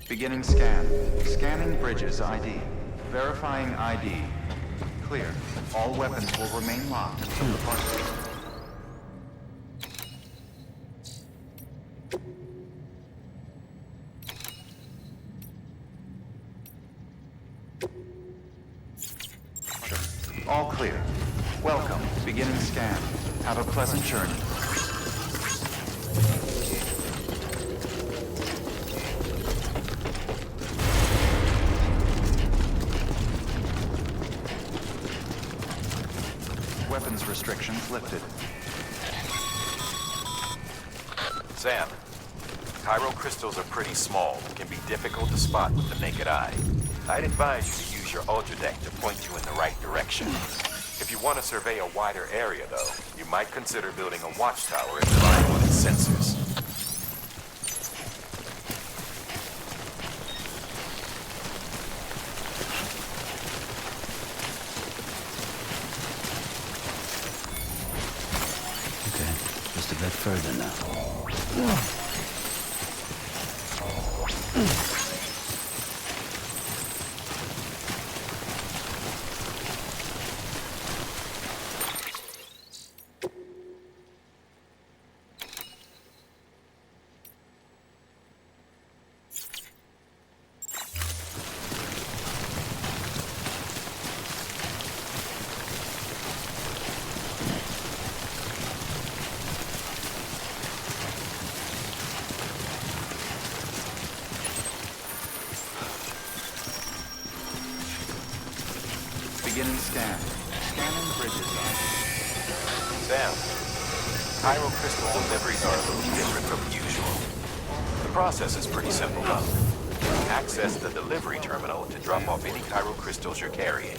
Beginning scan. Scanning bridges ID. Verifying ID. Clear. All weapons will remain locked until departure. All clear. Welcome. Beginning scan. Have a pleasant journey. Weapons restrictions lifted. Sam, Cairo crystals are pretty small and can be difficult to spot with the naked eye. I'd advise you to use your ultra deck to point you in the right direction. If you want to survey a wider area, though, you might consider building a watchtower and relying on its sensors. Okay, just a bit further now. Beginning scan. Scanning bridges ID. Sam, Cairo crystal deliveries are a little different from usual. The process is pretty simple, though. Access the delivery terminal to drop off any Cairo crystals you're carrying.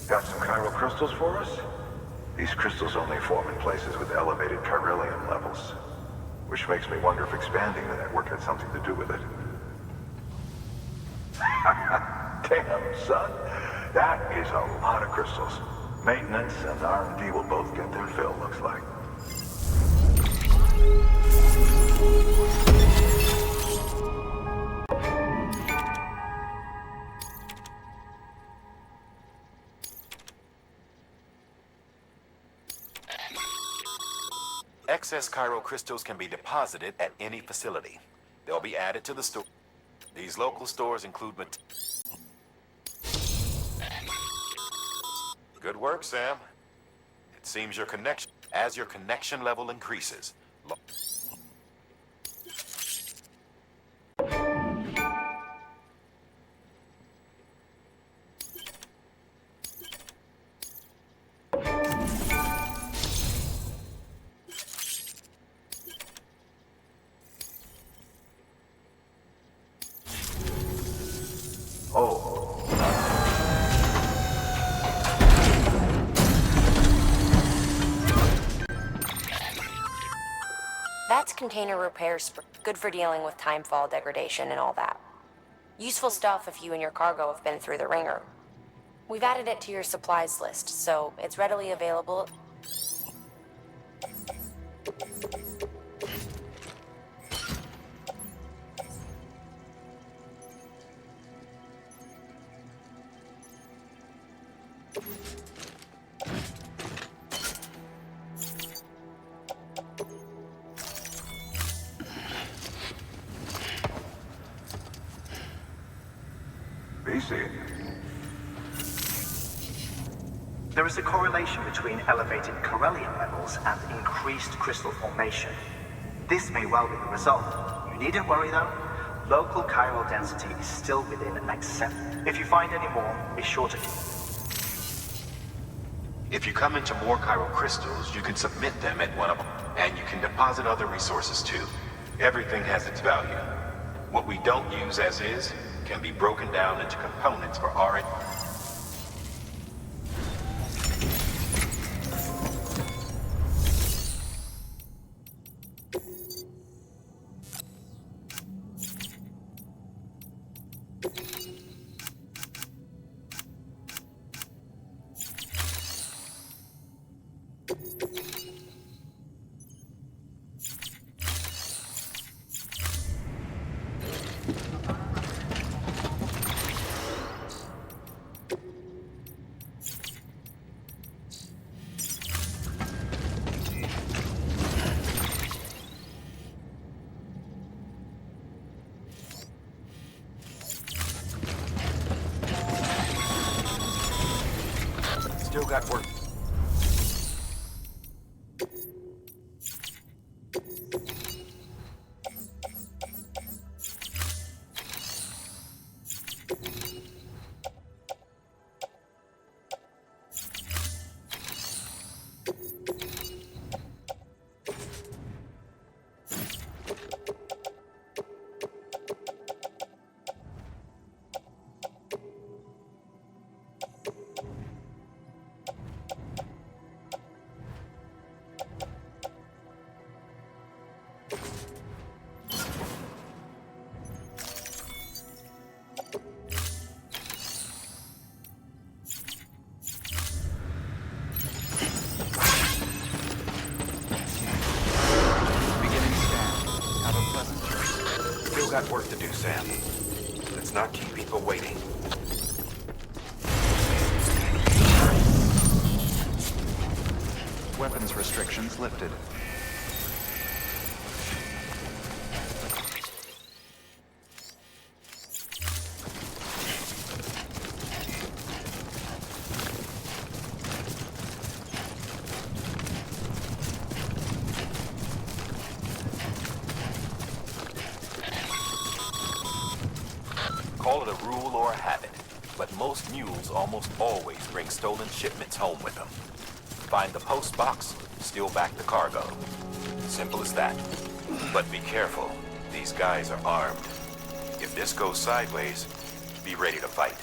Got some chiral crystals for us? These crystals only form in places with elevated chiralium levels, which makes me wonder if expanding the network had something to do with it. Damn, son. That is a lot of crystals. Maintenance and R&D will both get their fill, looks like. Excess Cairo crystals can be deposited at any facility. They'll be added to the store. These local stores include Good work, Sam. It seems as your connection level increases. Oh. That's container repairs, good for dealing with timefall degradation and all that. Useful stuff if you and your cargo have been through the ringer. We've added it to your supplies list, so it's readily available. see it. There is a correlation between elevated Corellium levels and increased crystal formation. This may well be the result. You needn't worry though. Local chiral density is still within an accept. If you find any more, be sure to... If you come into more chiral crystals, you can submit them at one of them. And you can deposit other resources too. Everything has its value. What we don't use as is can be broken down into components for R&D. Still got work. Got work to do, Sam. Let's not keep people waiting. Weapons restrictions lifted. Call it a rule or a habit, but most mules almost always bring stolen shipments home with them. Find the post box, steal back the cargo. Simple as that. But be careful, these guys are armed. If this goes sideways, be ready to fight.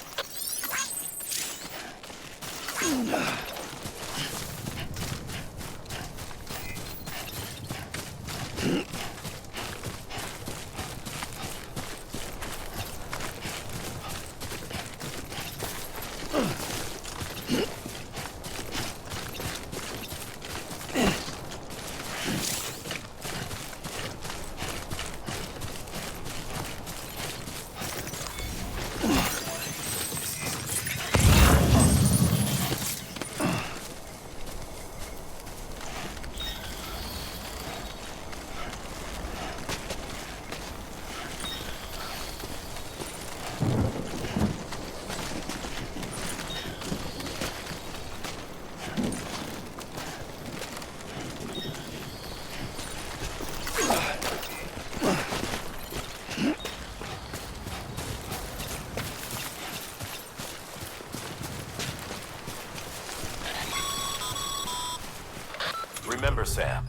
Remember, Sam,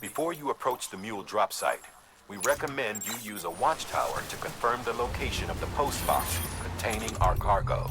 before you approach the mule drop site, we recommend you use a watchtower to confirm the location of the post box containing our cargo.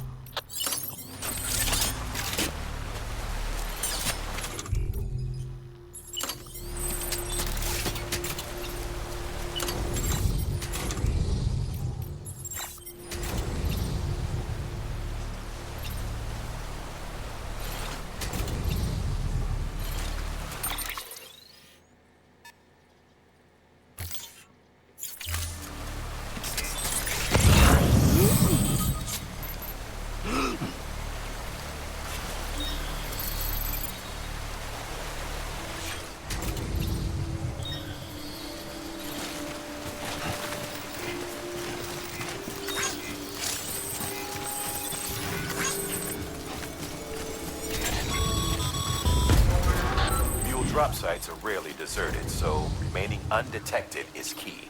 drop sites are rarely deserted, so remaining undetected is key.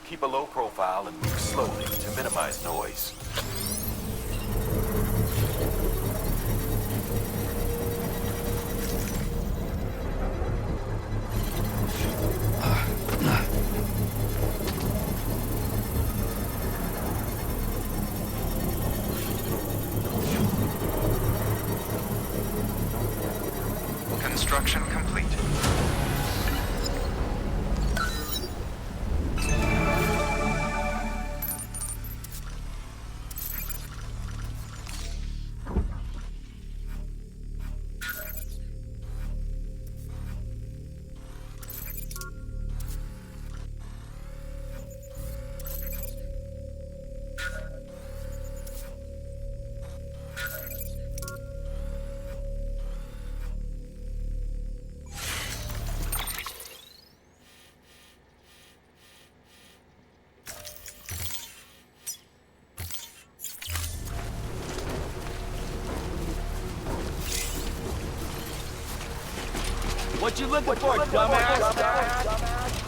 Keep a low profile and move slowly to minimize noise. Construction complete. What you looking for, dumbass?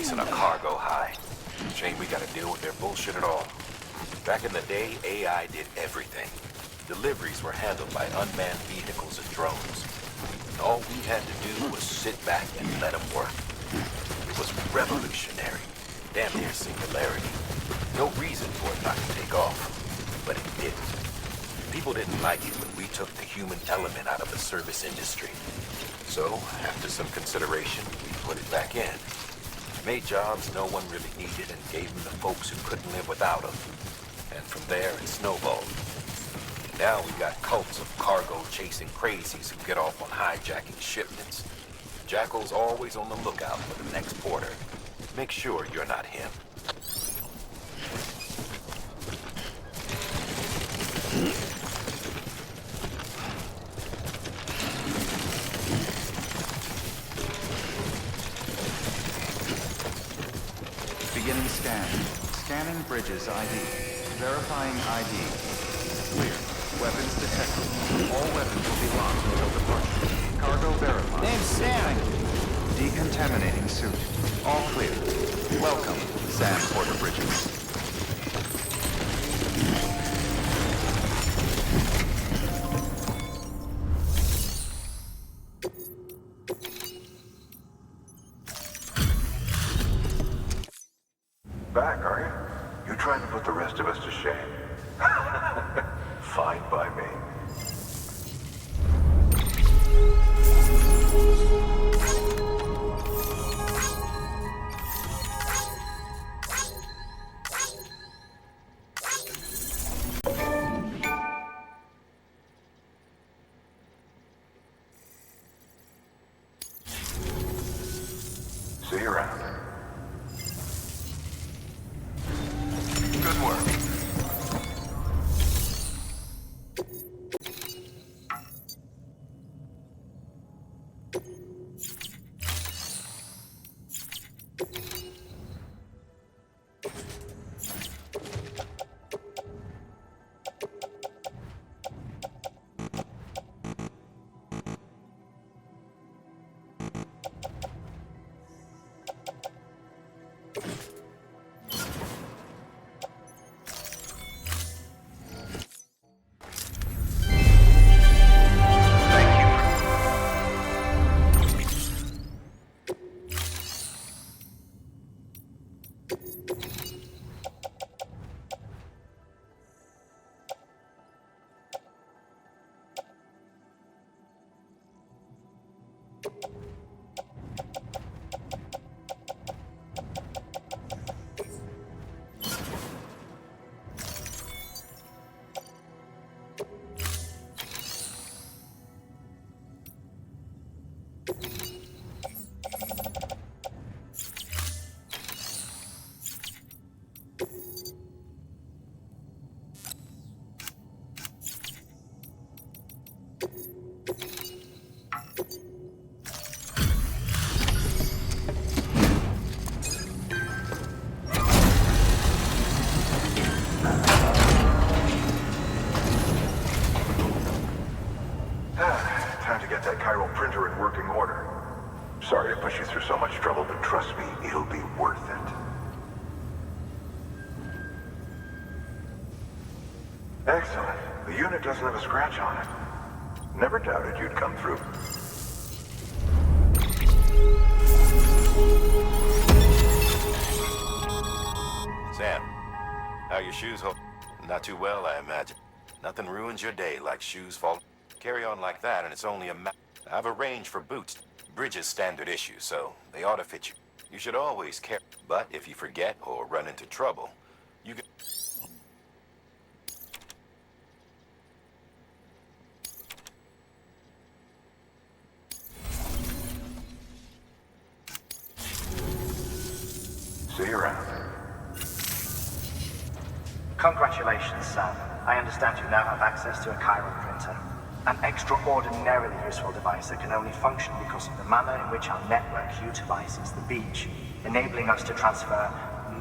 chasing a cargo high. Shame we gotta deal with their bullshit at all. Back in the day, AI did everything. Deliveries were handled by unmanned vehicles and drones. All we had to do was sit back and let them work. It was revolutionary. Damn near singularity. No reason for it not to take off. But it didn't. People didn't like it when we took the human element out of the service industry. So, after some consideration, we put it back in. Made jobs no one really needed and gave them to folks who couldn't live without them. And from there, it snowballed. Now we got cults of cargo-chasing crazies who get off on hijacking shipments. Jackal's always on the lookout for the next porter. Make sure you're not him. Beginning scan. Scanning bridges ID. Verifying ID. Clear. Weapons detected. All weapons will be locked until departure. Cargo verified. Name's Sam. Decontaminating suit. All clear. Welcome, Sam Porter Bridges. Back, are you? You trying to put the rest of us to shame? Fine by me. See you around. Good work. Time to get that chiral printer in working order. Sorry to push you through so much trouble, but trust me, it'll be worth it. Excellent. The unit doesn't have a scratch on it. Never doubted you'd come through. Sam, how your shoes hold? Not too well, I imagine. Nothing ruins your day like shoes fall. Carry on like that, and it's only a I've arranged for boots. Bridges standard issue, so they ought to fit you. You should always carry. But if you forget or run into trouble, you can. See you around. Congratulations, Sam. I understand you now have access to a chiral printer. An extraordinarily useful device that can only function because of the manner in which our network utilizes the beach, enabling us to transfer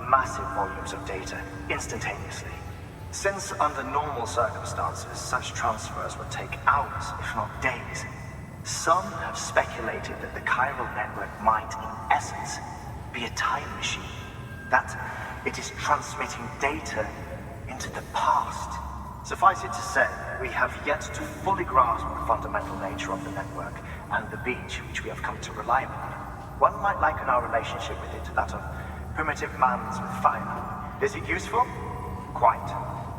massive volumes of data instantaneously. Since under normal circumstances, such transfers would take hours, if not days, some have speculated that the chiral network might, in essence, be a time machine. That it is transmitting data into the past. Suffice it to say, we have yet to fully grasp the fundamental nature of the network and the beach which we have come to rely upon. One might liken our relationship with it to that of primitive man's with fire. Is it useful? Quite.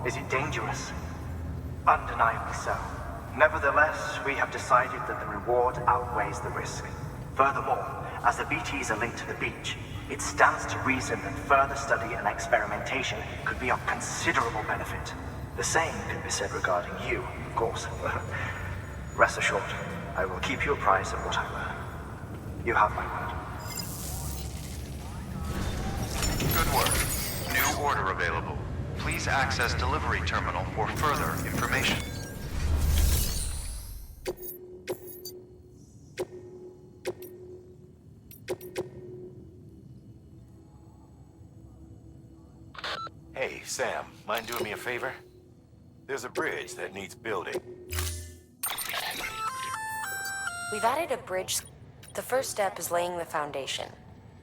Is it dangerous? Undeniably so. Nevertheless, we have decided that the reward outweighs the risk. Furthermore, as the BTs are linked to the beach, it stands to reason that further study and experimentation could be of considerable benefit. The same can be said regarding you, of course. Rest assured, I will keep you apprised of what I learn. You have my word. Good work. New order available. Please access delivery terminal for further information. Hey, Sam, mind doing me a favor? There's a bridge that needs building. We've added a bridge. The first step is laying the foundation,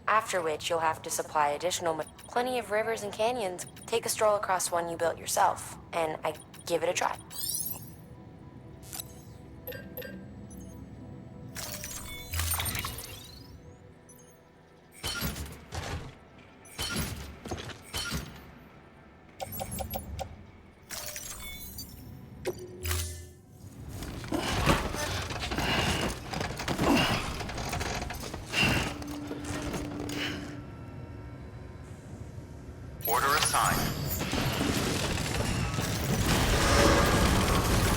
after which you'll have to supply additional plenty of rivers and canyons. Take a stroll across one you built yourself, and I give it a try. Order assigned.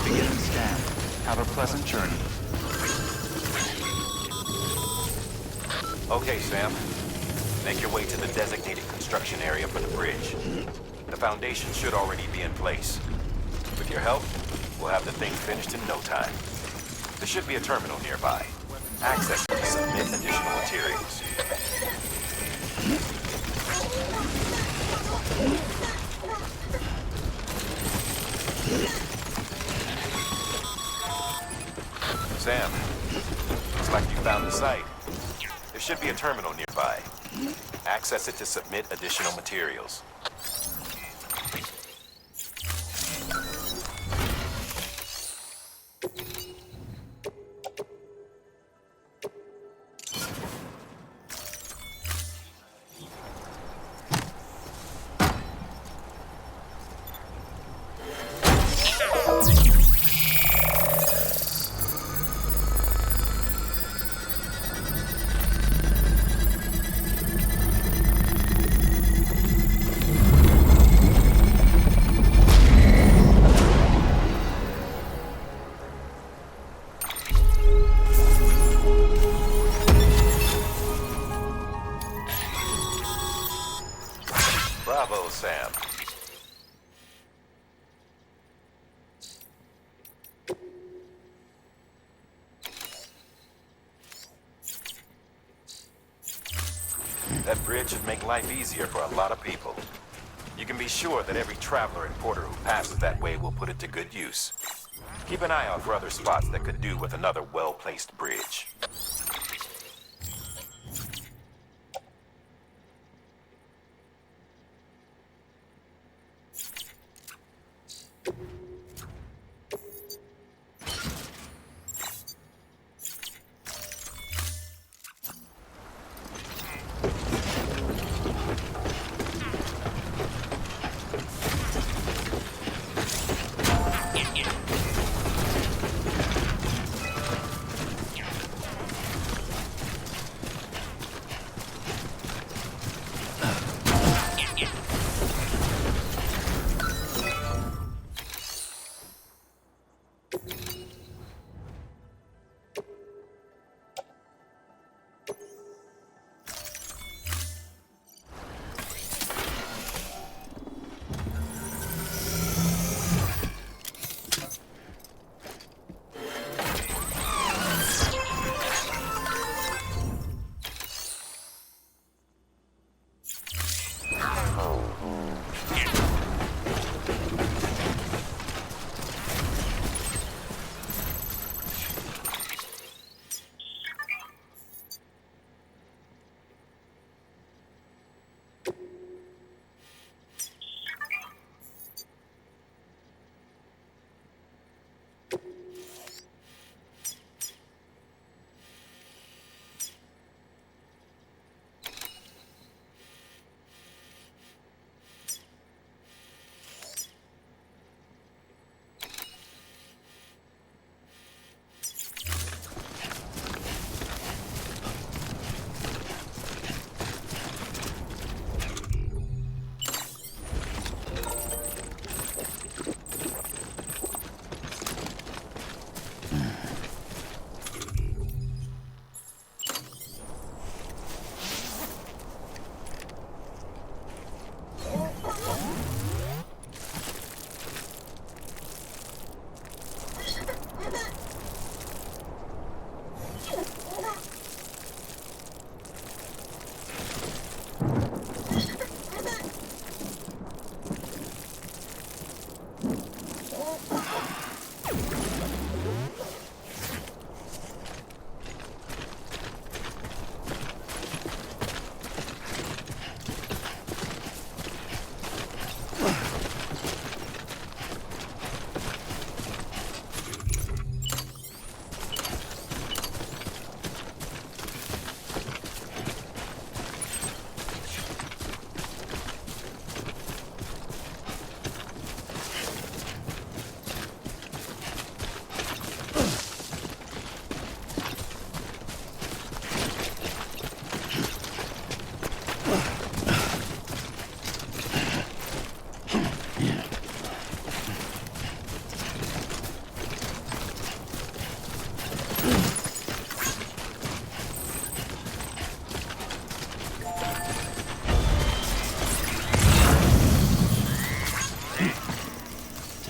Beginning scan. Have a pleasant journey. Okay, Sam. Make your way to the designated construction area for the bridge. The foundation should already be in place. With your help, we'll have the thing finished in no time. There should be a terminal nearby. Access to submit additional materials. Sam, looks like you found the site. There should be a terminal nearby. Access it to submit additional materials. Bravo, Sam. That bridge should make life easier for a lot of people. You can be sure that every traveler and porter who passes that way will put it to good use. Keep an eye out for other spots that could do with another well-placed bridge.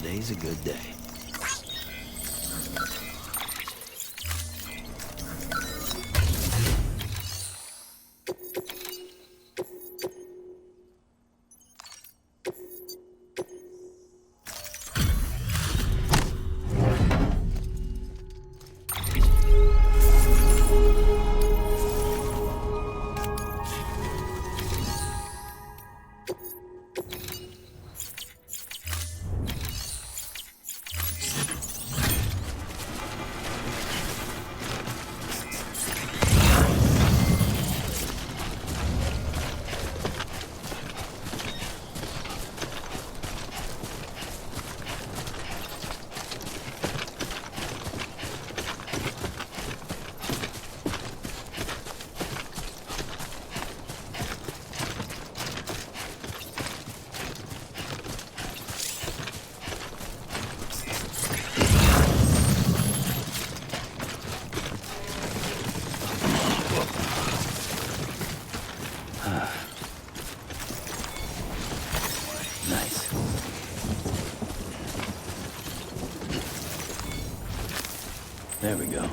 Today's a good day. Nice. There we go.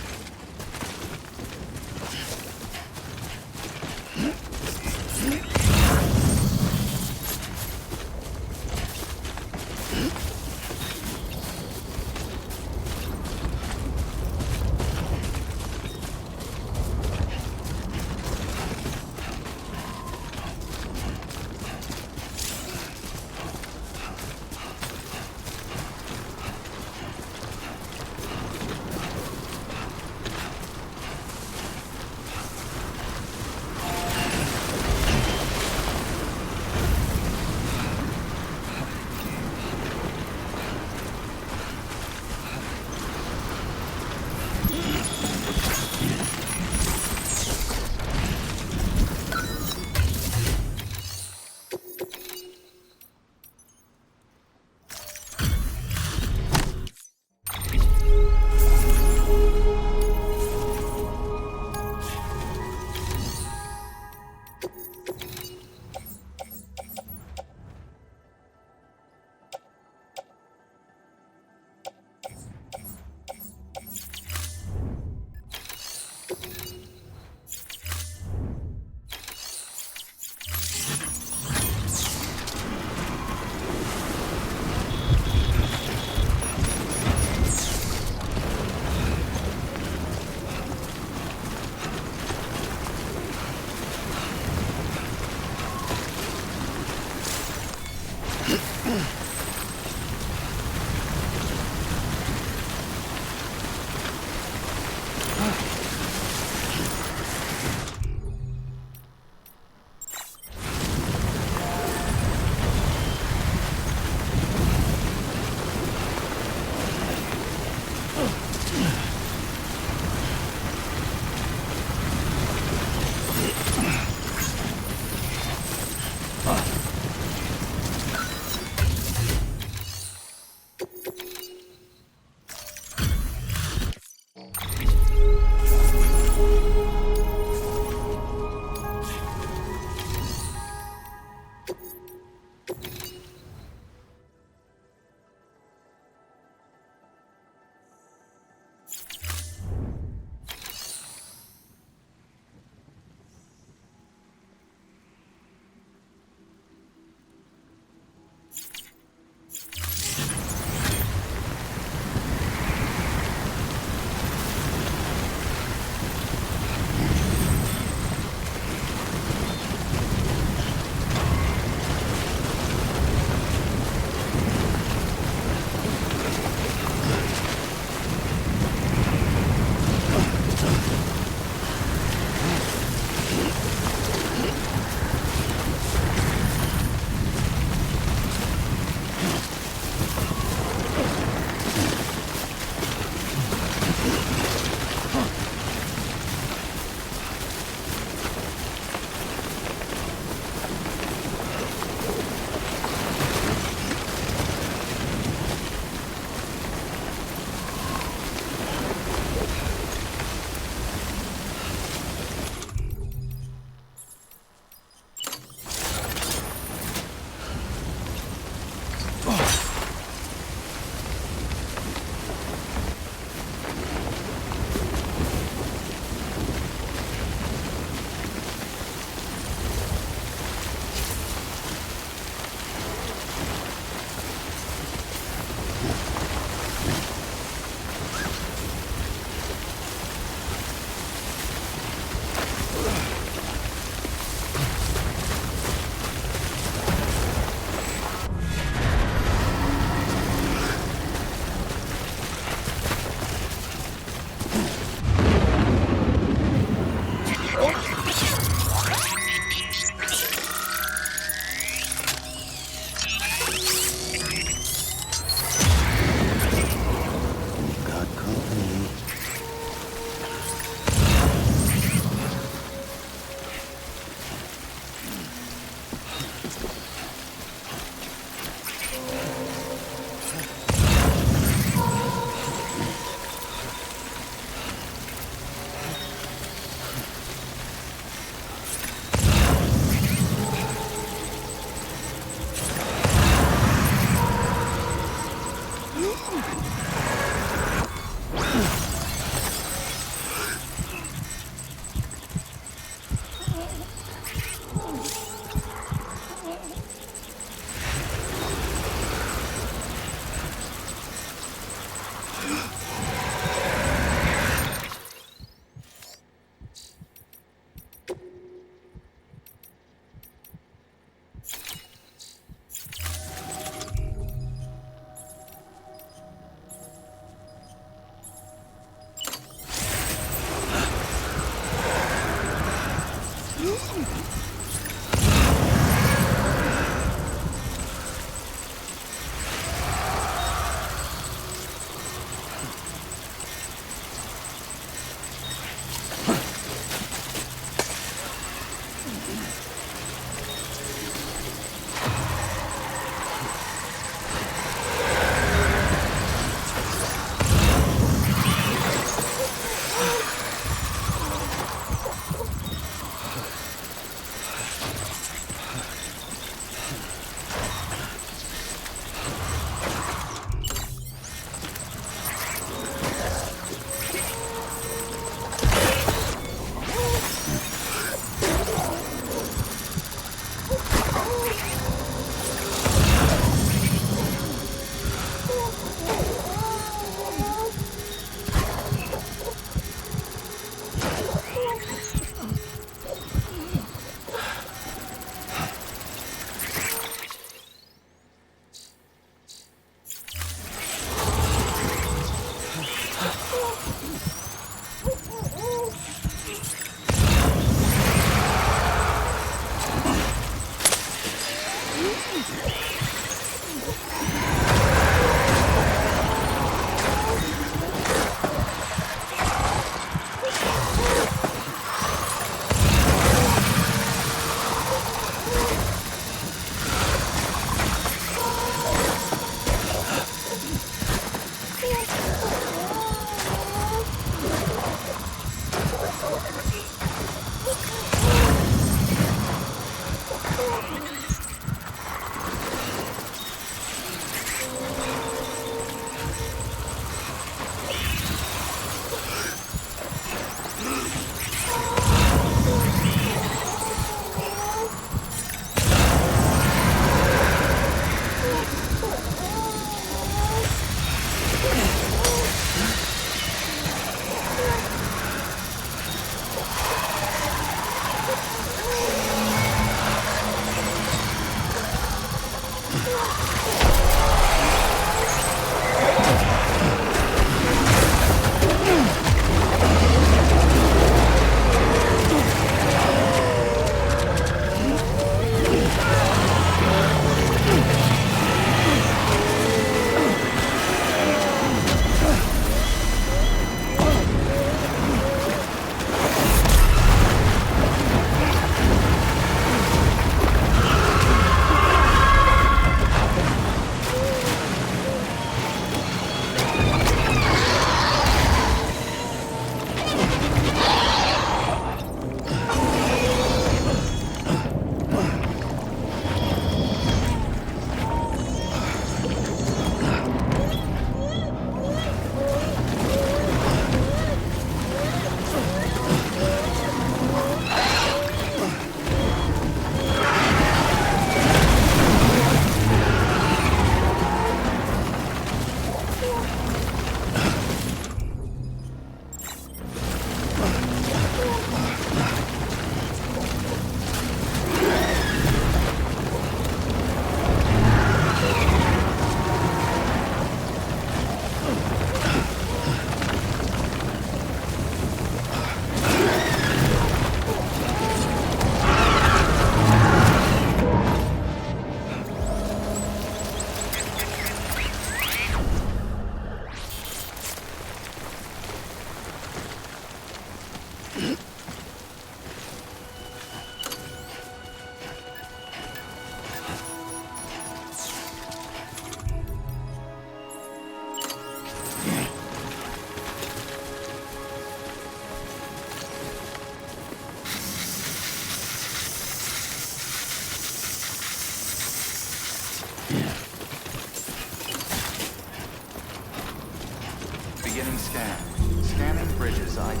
Beginning scan. Scanning bridges ID.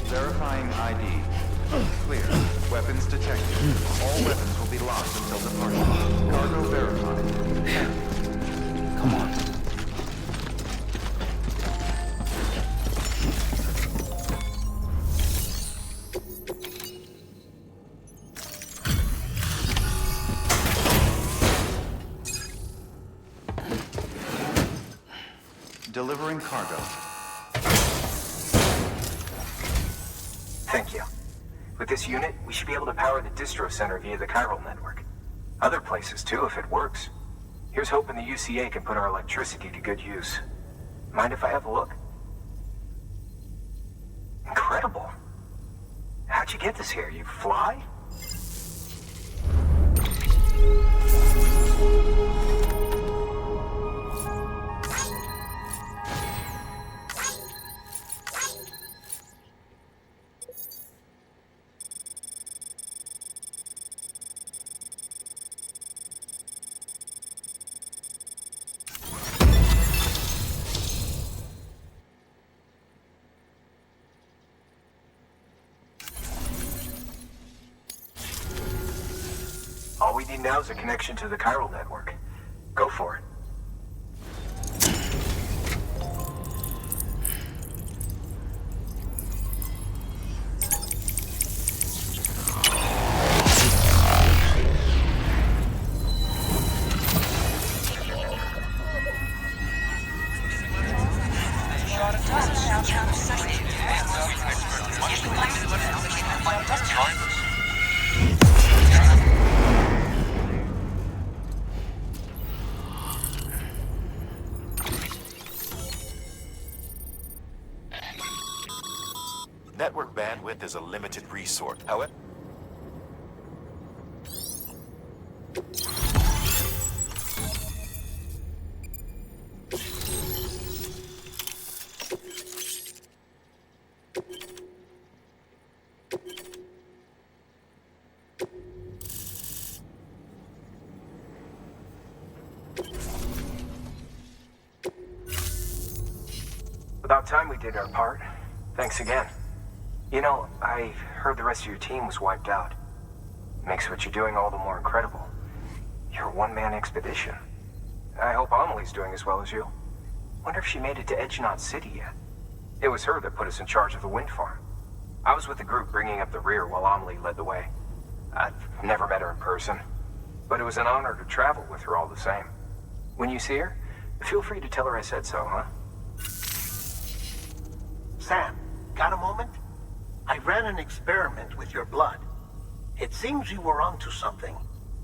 Verifying ID. Clear. Weapons detected. All weapons will be locked until departure. Cargo verified. Come on. Delivering cargo. Thank you. With this unit, we should be able to power the distro center via the chiral network. Other places too, if it works. Here's hoping the UCA can put our electricity to good use. Mind if I have a look? Incredible. How'd you get this here? You fly? All we need now is a connection to the chiral network. Go for it. Network bandwidth is a limited resource. However, About time we did our part. Thanks again. You know, I heard the rest of your team was wiped out. Makes what you're doing all the more incredible. You're a one-man expedition. I hope Amelie's doing as well as you. Wonder if she made it to Edgenot City yet. It was her that put us in charge of the wind farm. I was with the group bringing up the rear while Amelie led the way. I've never met her in person, but it was an honor to travel with her all the same. When you see her, feel free to tell her I said so, huh? Sam, got a moment? I ran an experiment with your blood. It seems you were onto something.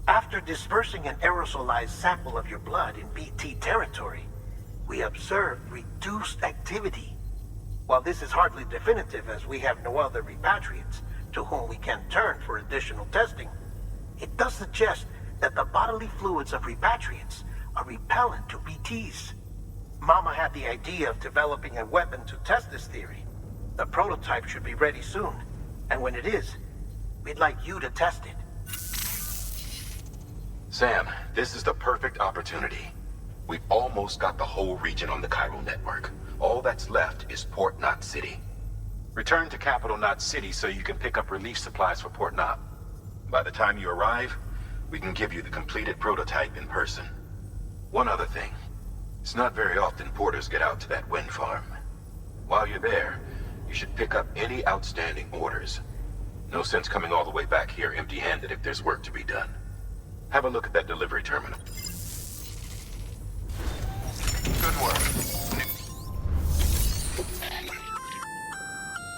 After dispersing an aerosolized sample of your blood in BT territory, we observed reduced activity. While this is hardly definitive as we have no other repatriates to whom we can turn for additional testing, it does suggest that the bodily fluids of repatriates are repellent to BTs. Mama had the idea of developing a weapon to test this theory. The prototype should be ready soon, and when it is, we'd like you to test it. Sam, this is the perfect opportunity. We've almost got the whole region on the chiral network. All that's left is Port Knot City. Return to Capital Knot City so you can pick up relief supplies for Port Knot. By the time you arrive, we can give you the completed prototype in person. One other thing. It's not very often porters get out to that wind farm. While you're there, you should pick up any outstanding orders. No sense coming all the way back here empty-handed if there's work to be done. Have a look at that delivery terminal. Good work.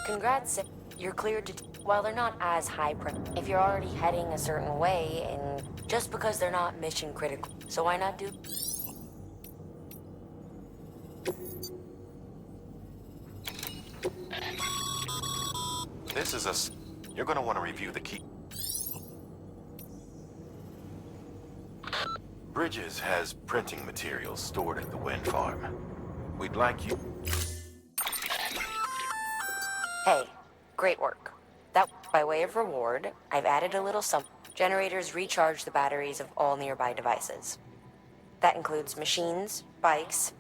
Congrats. You're cleared to... While they're not as high if you're already heading a certain way, and just because they're not mission critical. So why not do... this is you're gonna want to review the key. Bridges has printing materials stored at the wind farm. We'd like you... Hey, great work. That, by way of reward, I've added a little something. Generators recharge the batteries of all nearby devices. That includes machines, bikes...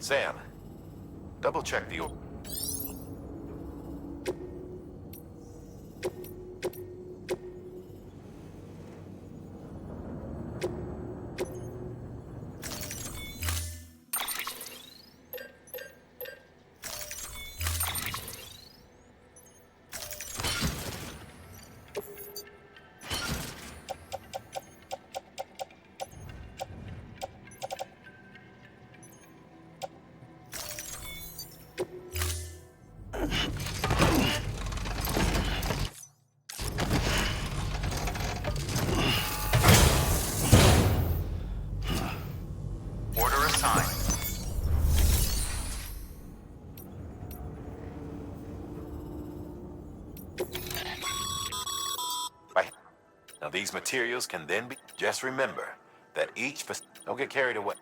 Sam, double check the... Order assigned. Right. Now these materials can then be... Just remember that each... Don't get carried away.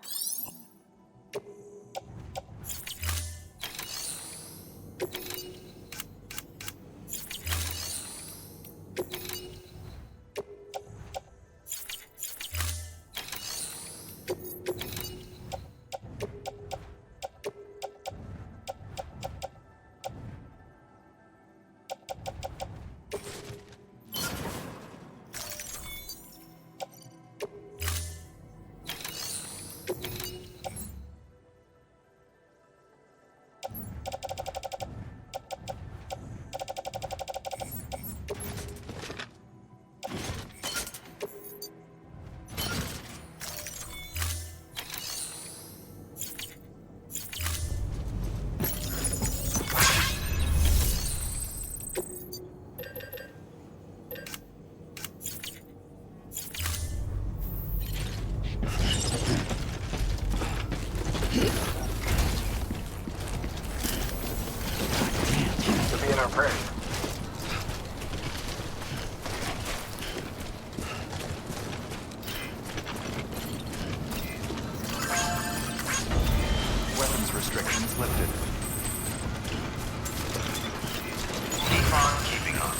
To be in our prayers. Weapons restrictions lifted. Keep on keeping on.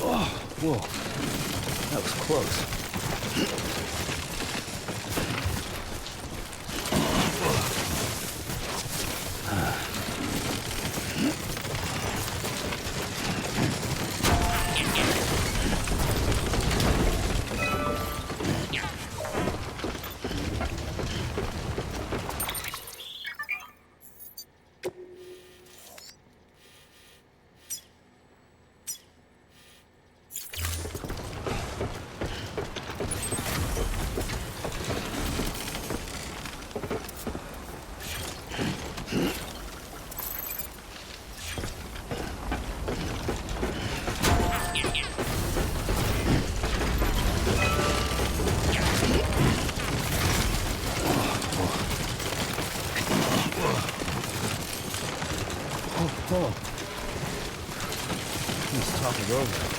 Oh, whoa. That was close. Oh. Let's talk it over.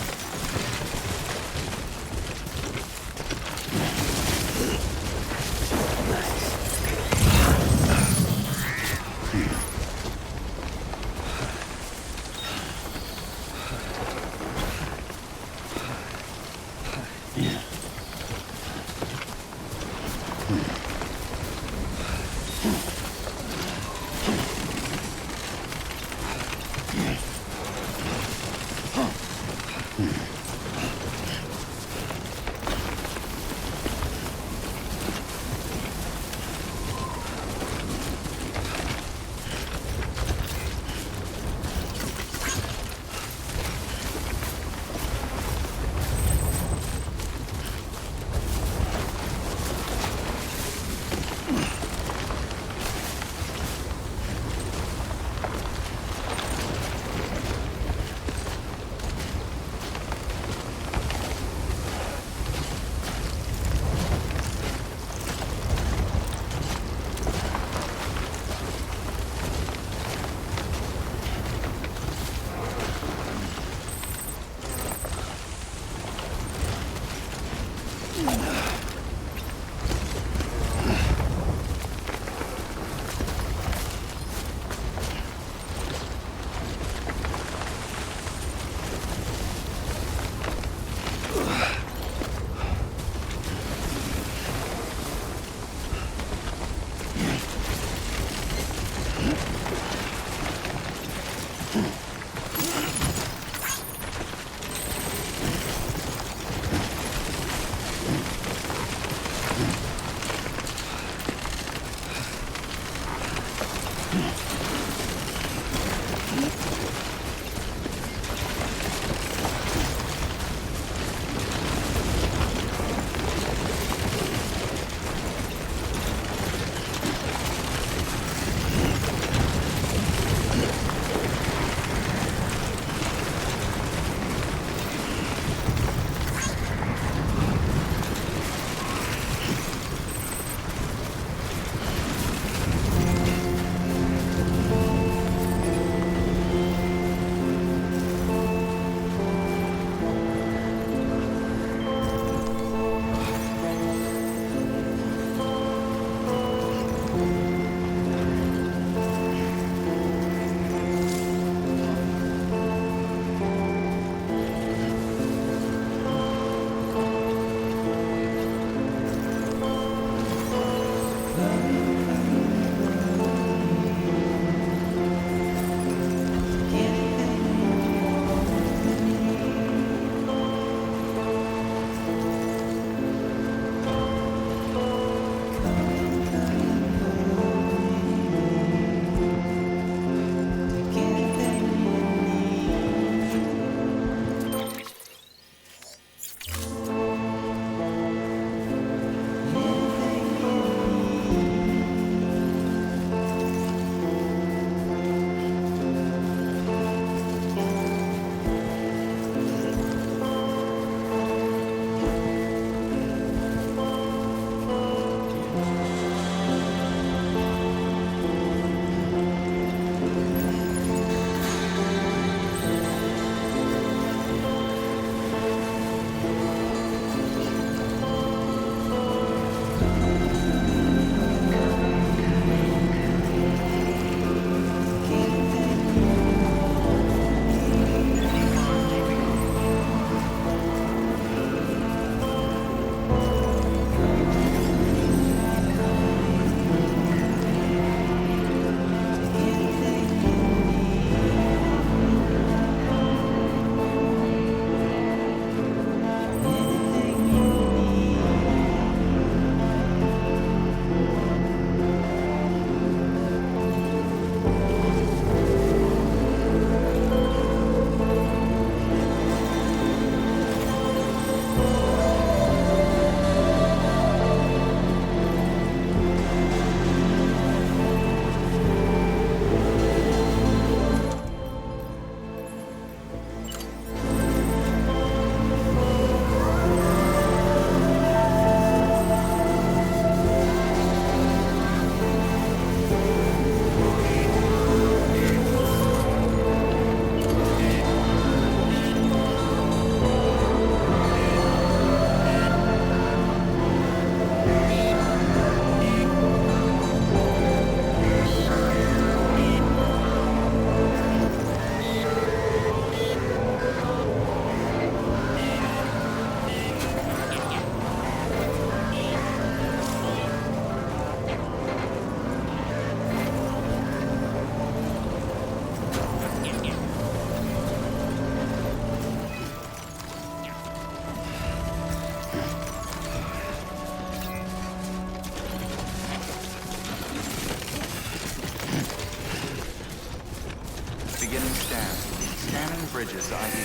bridges ID.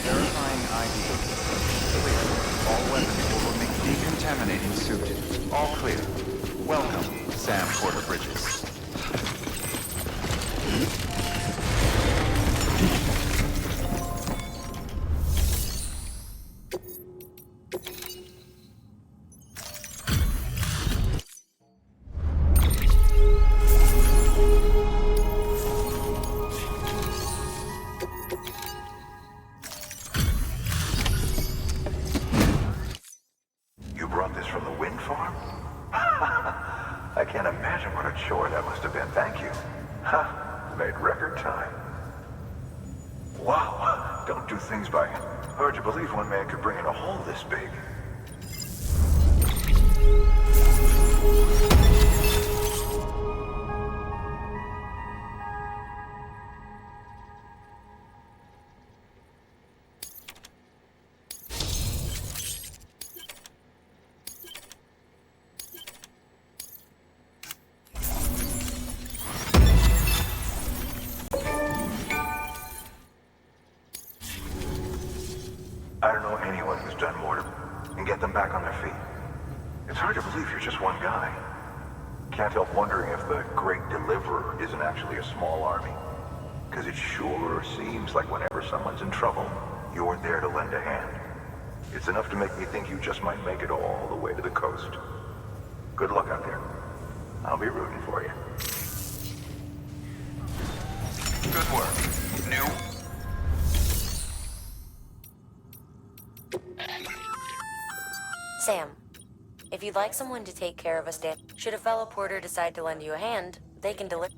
Verifying ID. Clear. All weapons will remain decontaminating suit. All clear. Welcome, Sam Porter Bridges. You brought this from the wind farm? I can't imagine what a chore that must have been. Thank you. Ha! Made record time. Wow! Don't do things by... Hard to believe one man could bring in a hole this big. I don't know anyone who's done more to and get them back on their feet. It's hard to believe you're just one guy. Can't help wondering if the Great Deliverer isn't actually a small army. Because it sure seems like whenever someone's in trouble, you're there to lend a hand. It's enough to make me think you just might make it all the way to the coast. Good luck out there. I'll be rooting for you. Good work. New? Sam, if you'd like someone to take care of us, should a fellow porter decide to lend you a hand, they can deliver.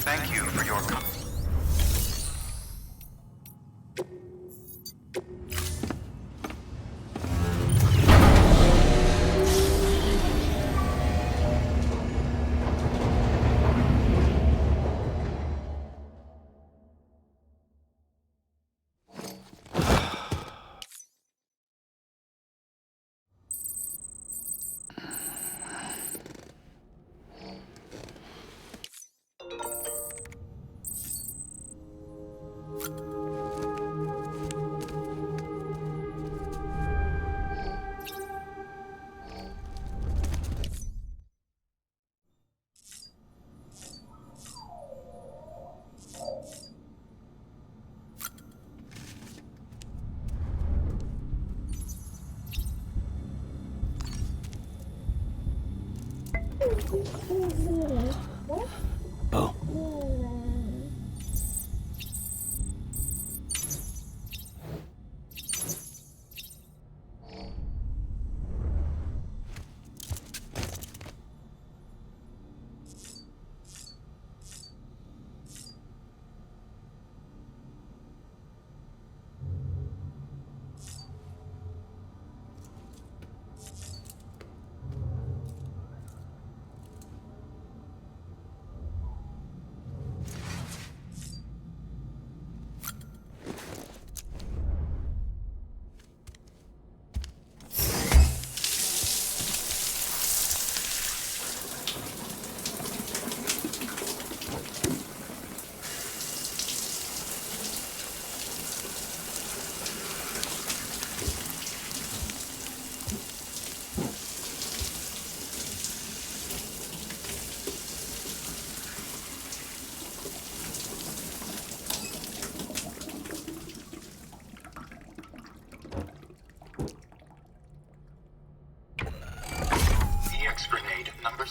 Thank you for your... Oh.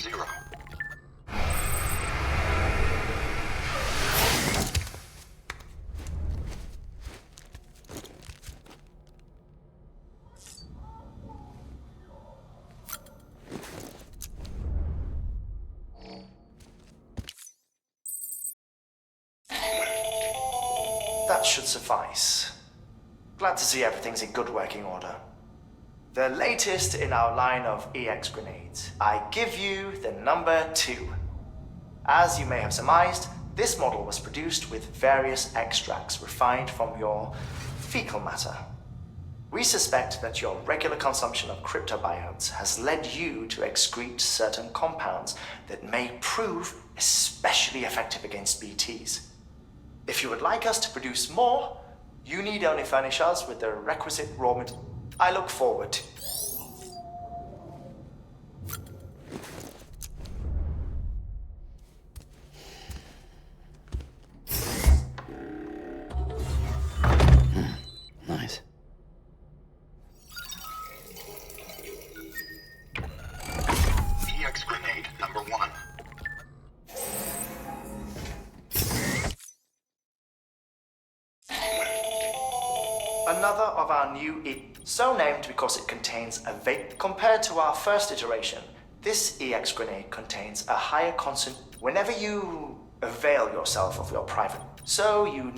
0. That should suffice. Glad to see everything's in good working order. The latest in our line of EX grenades. I give you the number 2. As you may have surmised, this model was produced with various extracts refined from your fecal matter. We suspect that your regular consumption of cryptobiotes has led you to excrete certain compounds that may prove especially effective against BTs. If you would like us to produce more, you need only furnish us with the requisite raw material. I look forward to... Nice. EX grenade number 1. Another of our new so named because it contains a vape. Compared to our first iteration, this EX grenade contains a higher concent whenever you avail yourself of your private. So you